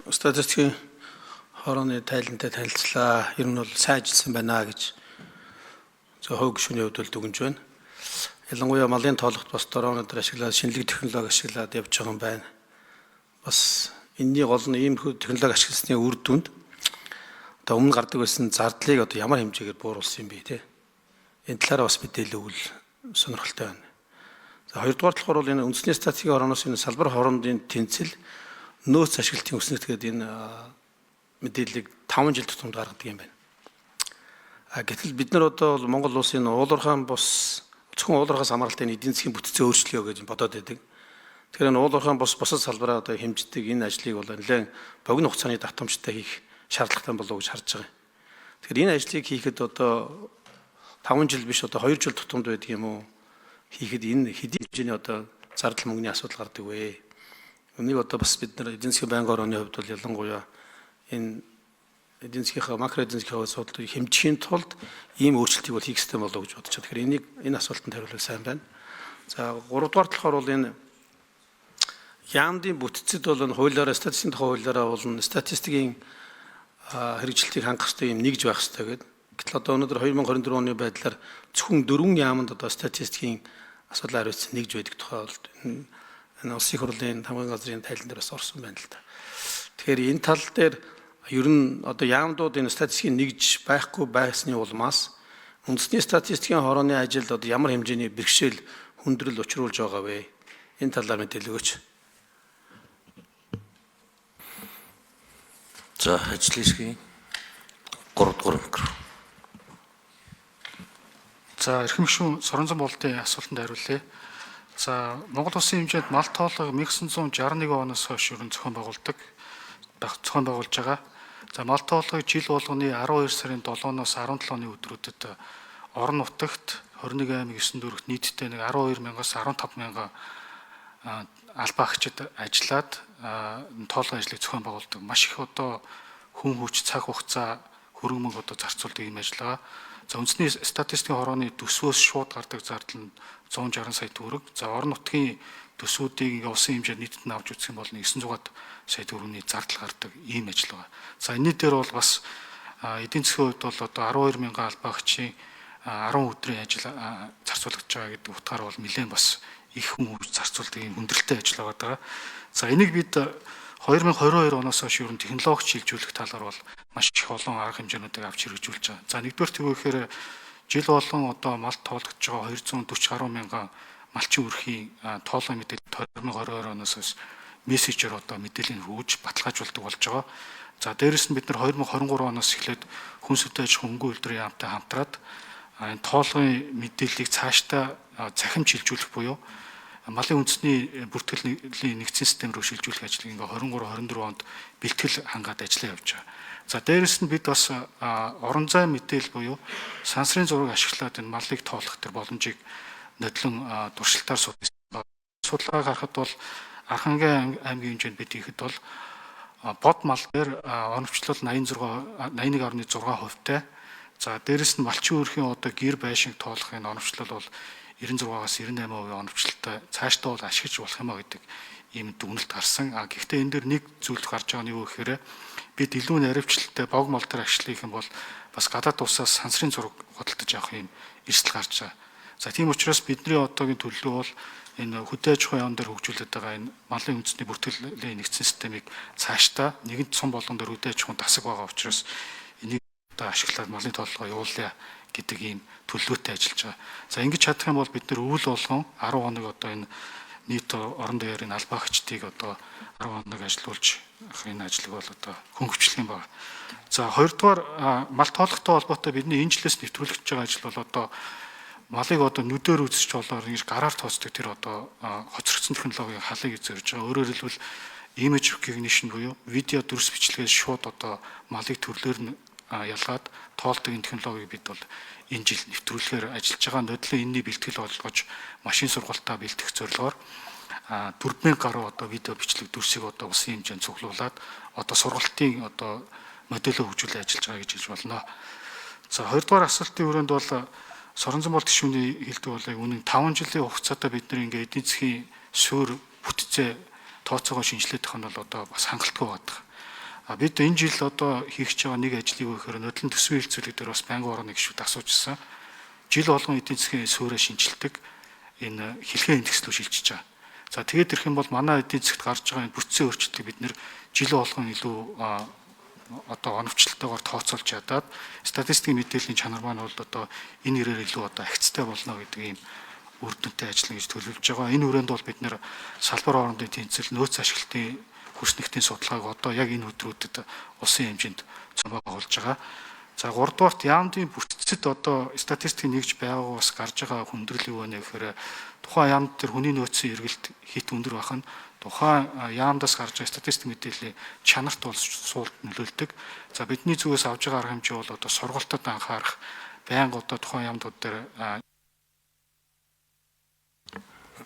Статистикийн хорооны тайлантай танилцлаа. Ер нь бол сайн ажилласан байна гэж хувь гишүүний хувьд дүгнж байна. Ялангуяа малын тоолоход бас дронуудаар ашиглаад шинэлэг технологи ашиглаад явж байгаа юм байна. Бас энэний гол нь ийм технологи ашигласны үр дүнд одоо өмнө гардаг байсан зардлыг одоо ямар хэмжээгээр бууруулсан юм бэ те. Энэ талаараа бас мэдээлэл өгвөл сонирхолтой байна. За хоёрдугаар болохоор бол энэ үндэсний статистикийн хорооноос энэ салбар хоорондын тэнцэл нөөц ашиглалтын өснөлт гэдэг энэ мэдээллийг 5 жил тутамд гаргадаг юм байна. Гэтэл бид нар одоо Монгол улсын уулуурхаан бус зөвхөн уулуурхаас хамааралтай эдийн засгийн бүтцээ өөрчлөё гэж бодоод байдаг. Тэгэхээр энэ уулуурхаан бус бусад салбараа одоо хэмждэг энэ ажлыг бол нэлээд богино хугацааны давтамжтай хийх шаардлагатай болов уу гэж харж байгаа. Тэгэхээр энэ ажлыг хийхэд одоо 5 жил биш одоо 2 жил тутамд байдаг юм уу? Хийхэд энэ хэдийн хэмжээний одоо зардал мөнгөний асуудал гардаг вэ? Энийг одоо бас бид нар эдийн засгийн байнгын орооны хувьд бол ялангуяа энэ эдийн засгийнхаа макро эдийн засгийн асуудлыг хэмжихийн тулд ийм өөрчлөлтийг бол хийх ёстой болов уу гэж бодож байна. Тэгэхээр энийг энэ асуултанд хариулах сайн байна. За 3 дугаар болохоор бол энэ яамдын бүтцэд бол энэ хуулиараа статистикийн тухай хуулиараа бол статистикийн хэрэгжилтийг хангах ёстой юм нэгж байх ёстой гэдэг. Гэтэл одоо өнөөдөр 2024 оны байдлаар зөвхөн 4 яамд одоо статистикийн асуудал хариуцсан нэгж байдаг тухай бол энэ улсын хурлын хамгийн газрын тайлан дээр бас орсон байна л да. Тэгэхээр энэ тал дээр ер нь одоо яамдууд энэ статистикийн нэгж байхгүй байсны улмаас үндэсний статистикийн хорооны ажилд одоо ямар хэмжээний бэрхшээл хүндрэл учруулж байгаа вэ? Энэ талаар мэдээлэл өгөөч. За ажлын хэсгийн 3 дугаар микро. За эрхэм гишүүн Соронзон болдын асуултанд хариулъя. За Монгол Улсын хэмжээнд мал тоолго 1961 оноос хойш ерөн зохион байгуулж байгаа. За мал тоолгыг жил болгоны 12 сарын 7-оос 17-ны өдрүүдэд орон нутагт 21 аймаг 9 дүүрэгт нийтдээ 12,000-аас 15,000 албаагчид ажиллаад тоолгын ажлыг зохион байгуулдаг. Маш их одоо хүн хүч, цаг хугацаа, хөрөнгө мөнгө одоо зарцуулдаг юм ажил байгаа. За үндэсний статистикийн хорооны төсвөөс шууд гардаг зардал нь 160 сая төгрөг. За орон нутгийн төсвүүдийг улсын хэмжээнд нийтэд нь авч үзэх юм бол 900 сая төгрөгийн зардал гардаг ийм ажил байгаа. За энэний дээр бол бас эдийн засгийн хувьд бол одоо 12,000 албаагчийн 10 өдрийн ажил зарцуулагдж байгаа гэдэг утгаар бол нэлээд бас их хүн хүч зарцуулдаг ийм хүндрэлтэй ажил байгаа. За энийг бид 2022 оноос хойш ер нь технологи шилжүүлэх талаар бол маш их олон арга хэмжээнүүдийг авч хэрэгжүүлж байгаа. За нэгдүгээр төвөөр жил болгон одоо мал тоологдож байгаа 240 гаруй мянган малчин үрхийн тоолгын мэдээлэл 2022 оноос хойш мессежээр одоо мэдээллийг хөөж баталгаажуулдаг болж байгаа. За дээрэс нь бид нар 2023 оноос эхлээд хүн сүтэ аж ахуйн хөнгөн үйлдвэрийн яамтай хамтраад энэ тоолгын мэдээллийг цаашдаа цахим шилжүүлэх буюу малын үндэсний бүртгэлийн нэгдсэн систем рүү шилжүүлэх ажлыг ингээ 23-24 онд бэлтгэл хангаад ажиллаа явж байгаа. За дээрэс нь бид бас орон зай мэдээлэл буюу сансрын зураг ашиглаад энэ малыг тоолох төр боломжийг нодлон туршилтаар судалгаа гаргахад бол Архангай аймгийн хэмжээнд бид хийхэд бол бод мал дээр оновчлол 81.6%-тай. За дээрэс нь малчин үрхийн одоо гэр байшинг тоолохын оновчлол бол 96-аас 98% оновчлолтой цаашдаа бол ашиглаж болох юм а гэдэг ийм дүгнэлт гарсан. Гэхдээ энэ дээр нэг зүйл гарч байгаа нь юу гэхээр бид илүү наривчлалтай бог мал дээр ашиглах юм бол бас гадаад улсаас сансрын зураг худалдаж авах юм эрсдэл гарч байгаа. За тийм учраас бидний одоогийн төлөвлөгөө бол энэ хөдөө аж ахуйн яам дээр хөгжүүлээд байгаа энэ малын үндэсний бүртгэлийн нэгдсэн системийг цаашдаа нэгэнт сум болгон дээр хөдөө аж ахуйн тасаг байгаа учраас энийг одоо ашиглаад малын тоолгоо явуулъя гэдэг ийм төлөвлөгөөтэй ажиллаж байгаа. За ингэж чадах юм бол бид нар өвөл болгон 10 хоног одоо энэ нийт орон даяар энэ албаагчдыг одоо 10 хоног ажилуулж энэ ажлыг бол одоо хөнгөвчлөх юм байна. За хоёрдугаар мал тоолготой холбоотой бидний энэ жилээс нэвтрүүлж байгаа ажил бол одоо малыг одоо нүдээр үзэж болоор ингэж гараар тооцдог тэр одоо хоцрогдсон технологийн халыг зорж байгаа. Өөрөөр хэлбэл image recognition буюу видео дүрс бичлэгээс шууд одоо малыг төрлөөр нь ялгаад тоолдог энэ технологиг бид бол энэ жил нэвтрүүлэхээр ажиллаж байгаа. Нодлон энэний бэлтгэл болгож машин сургалтаа бэлтгэх зорилгоор 4,000 гаруй одоо видео бичлэг дүрсийг одоо улсын хэмжээнд цуглуулад одоо сургалтын одоо модельөө хөгжүүлээ ажиллаж байгаа гэж хэлж болно. За хоёрдугаар асуултын өрөөнд бол Соронзон болд гишүүний хэлдэг бол яг үнэн 5 жилийн хугацаатай бид нар ингээ эдийн засгийн суурь бүтцээ тооцоогоо шинжилээд байх нь бол одоо бас хангалттай байдаг. Бид энэ жил одоо хийх гэж байгаа нэг ажлыг өгөхөөр нөлөөллийн төсвийн хилцүүлэг дээр бас байнгын орны гишүүд асуужсан. Жил болгон эдийн засгийн суурьа шинжилдэг энэ хэлхээ индекс рүү шилжиж байгаа. За тэгээд ирэх юм бол манай эдийн засгт гарч байгаа энэ бүтцийн өөрчлөлтийг бид нэр жил болгон илүү одоо оновчлолтойгоор тооцоолж чадаад статистикийн мэдээллийн чанар маань бол одоо энэ ирээр илүү одоо агцтай болно гэдэг ийм үр дүнтэй ажиллана гэж төлөвлөж байгаа. Энэ хүрээнд бол бид нэр салбар хоорондын тэнцэл, нөөц ашиглалтын хүснэгтийн судалгааг одоо яг энэ өдрүүдэд улсын хэмжээнд цомоогуулж байгаа. За 3 дугаарт яамдын бүтцэд одоо статистик нэгж байгаагаас гарч байгаа хүндрэл юу вэ гэхээр тухайн яамд төр хүний нөөцийн эргэлт хит өндөр байх нь тухайн яамдаас гарч байгаа статистик мэдээллийн чанарт бол суулт нөлөөлдөг. За бидний зүгээс авж байгаа арга хэмжээ бол одоо сургалтад анхаарах, байнга одоо тухайн яамдууд дээр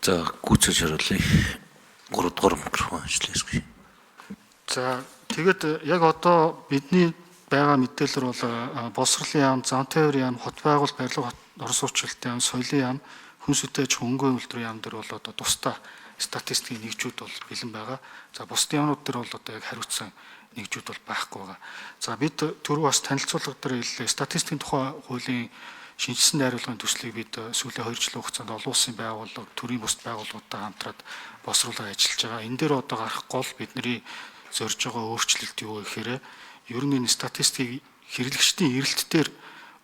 За гүйцэж харуулъя. 3 дугаар микрофон ажиллаж. За тэгээд яг одоо бидний байгаа мэдээлэл бол боловсролын яам, зантай яам, хот байгуул, барилга, орон суучлалт яам, соёлын яам, хүнс үтэйч хөнгөн үйлдвэрийн яам дээр бол одоо тусдаа статистикийн нэгжүүд бол бэлэн байгаа. За бусдын яамнууд дээр бол одоо яг хариуцсан нэгжүүд бол байхгүй байгаа. За бид түрүү бас танилцуулга дээр хэллээ. Статистикийн тухай хуулийн шинжилсэн найруулгын төслийг бид сүүлийн 2 жилийн хугацаанд олон улсын байгууллага, төрийн бусд байгууллагуудтай хамтраад босруулаад ажиллаж байгаа. Энэ дээр одоо гарах гол бидний зорж байгаа өөрчлөлт юу вэ гэхээр ер нь энэ статистикийг хэрэглэгчдийн эрэлтээр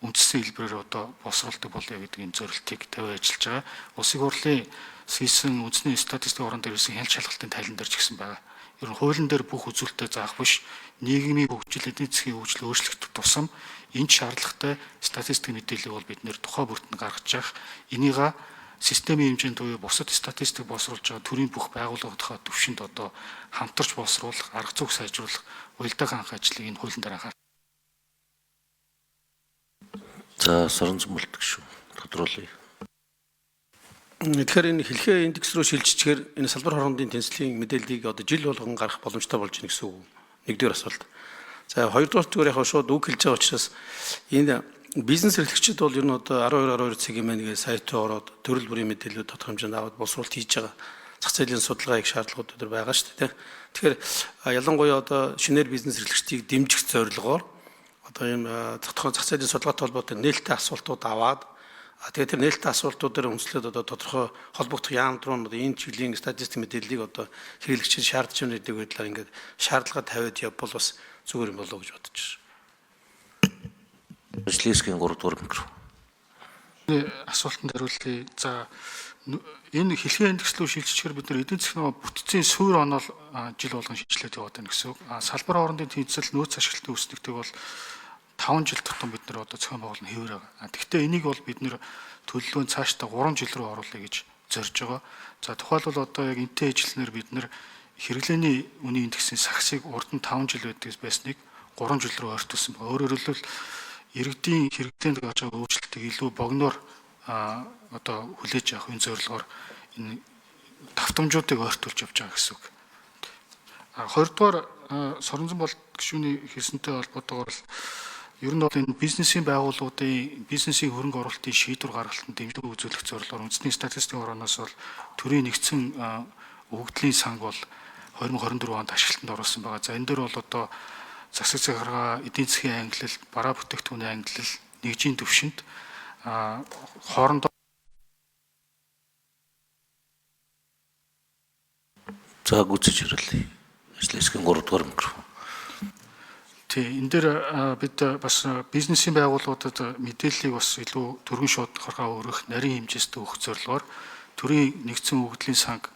үндэсний хэлбэрээр одоо босруулдаг болъё гэдэг энэ зорилтыг тавиад ажиллаж байгаа. Улсын хурлын хийсэн үндэсний статистикийн орон дээр ирсэн хяналт шалгалтын тайлан дээр ч гэсэн байгаа. Ер нь хуулийн дээр бүх үзүүлэлтээ заах биш, нийгмийн хөгжил, эдийн засгийн хөгжил өөрчлөгдөх тусам энд шаардлагатай статистик мэдээллийг бол бид нэр тухай бүртэнд гаргаж явах. Энийг системийн хэмжээнд буюу бусад статистик босруулж байгаа төрийн бүх байгууллагуудынхаа төвшөнд одоо хамтарч босруулах, арга зүйг сайжруулах, уялдаа ханх ажлыг энэ хуулийн дээр анхаарах. За Соронзон Булт гişүү тодруулъя. Тэгэхээр энэ хэлхээ индекс рүү шилжчихээр энэ салбар хоорондын тэнцлийн мэдээллийг одоо жил болгон гарах боломжтой болж байна гэсэн үг. Нэгдүгээр асуулт. За хоёрдугаар зүгээр яг шууд үг хэлж байгаа учраас энэ бизнес эрхлэгчид бол ер нь одоо 12 цагийн мэнгээ сайтаа ороод төрөл бүрийн мэдээлэлүүд тодорхой хэмжээнд аваад боловсруулалт хийж байгаа. Зах зээлийн судалгаа их шаардлагууд өдөр байгаа шүү дээ. Тэгэхээр ялангуяа одоо шинээр бизнес эрхлэгчдийг дэмжих зорилгоор одоо ийм зах зээлийн судалгаатай холбоотой нээлттэй асуултууд аваад тэгээд тэр нээлттэй асуултууд дээр үндэслээд одоо тодорхой холбогдох яамд руу энэ чиглэлийн статистик мэдээллийг одоо хэрэглэгчид шаардж байгаа гэдэг байдлаар ингээд шаардлага тавиад явбал бас зүгээр юм болоо гэж бодож байна. Ажлын 3 дугаар микрофон. Асуултанд хариулъя. За энэ хэлхээ индекс рүү шилжчихээр бид нар эдийн засгийн бүтцийн суурь онол жил болгон шилжлээд яваад байна гэсэн үг. Салбар хоорондын тэнцэл, нөөц ашиглалтын үүсдэгтэй бол 5 жил тутам бид нар одоо зохион байгуулалт нь хэвээр байгаа. Гэхдээ энийг бол бид нар төлөвлөгөөнд цаашдаа 3 жил рүү оруулъя гэж зорж байгаа. За тухайлбал одоо яг энтэй ижилснээр бид нар хэрэглээний үнийн индексийн сагсыг урд нь 5 жил байдгаас байсныг 3 жил рүү ойртуулсан байна. Өөрөөр хэлбэл иргэдийн хэрэглээнд гарч байгаа өөрчлөлтийг илүү богиноор одоо хүлээж авах энэ зорилгоор энэ давтамжуудыг ойртуулж явж байгаа гэсэн үг. Хоёрдугаар Соронзон Булт гишүүний хэлсэнтэй холбоотойгоор ер нь бол энэ бизнесийн байгууллагуудын бизнесийн хөрөнгө оруулалтын шийдвэр гаргалтанд дэмжлэг үзүүлэх зорилгоор үндэсний статистикийн орноос бол төрийн нэгдсэн өгөгдлийн санг бол 2024 онд ашиглалтанд оруулсан байгаа. За энэ дээр бол одоо засаг захиргаа, эдийн засгийн ангиллал, бараа бүтээгдэхүүний ангиллал, нэгжийн төвшөнд хоорондоо За гүйцэж харуулъя. Ажлын 3 дугаар микрофон. энэ дээр бид бас бизнесийн байгууллагуудад мэдээллийг бас илүү түргэн шударгаар өргөх, нарийн хэмжээст өгөх зорилгоор төрийн нэгдсэн өгөгдлийн санг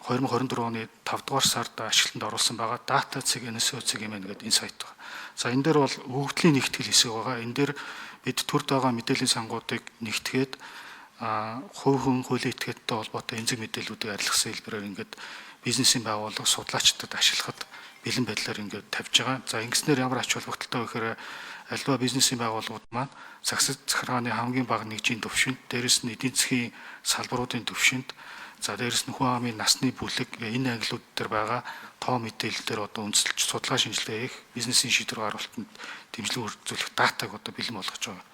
2024 оны 5 дугаар сард ашиглалтанд оруулсан байгаа. Data цэг, NSO цэг юм байна гэдэг энэ сайт байна. За энэ дээр бол өгөгдлийн нэгтгэл хэсэг байгаа. Энэ дээр бид төрд байгаа мэдээллийн сангуудыг нэгтгээд хувь хүн хуулийн этгээдтэй холбоотой энзэг мэдээллүүдийг арилгасан хэлбэрээр ингээд бизнесийн байгууллага судлаачдад ашиглахад бэлэн байдлаар ингээд тавьж байгаа. За ингэснээр ямар ач холбогдолтой вэ гэхээр альва бизнесийн байгууллагууд маань засаг захиргааны хамгийн бага нэгжийн төвшөнд, дээрэс нь эдийн засгийн салбаруудын төвшөнд, за дээрэс нь хүн амын насны бүлэг энэ ангиллууд дээр байгаа тоо мэдээлэл дээр одоо үндэслэж судалгаа шинжилгээ хийх, бизнесийн шийдвэр гаргалтанд дэмжлэг үзүүлэх датаг одоо бэлэн болгож байгаа.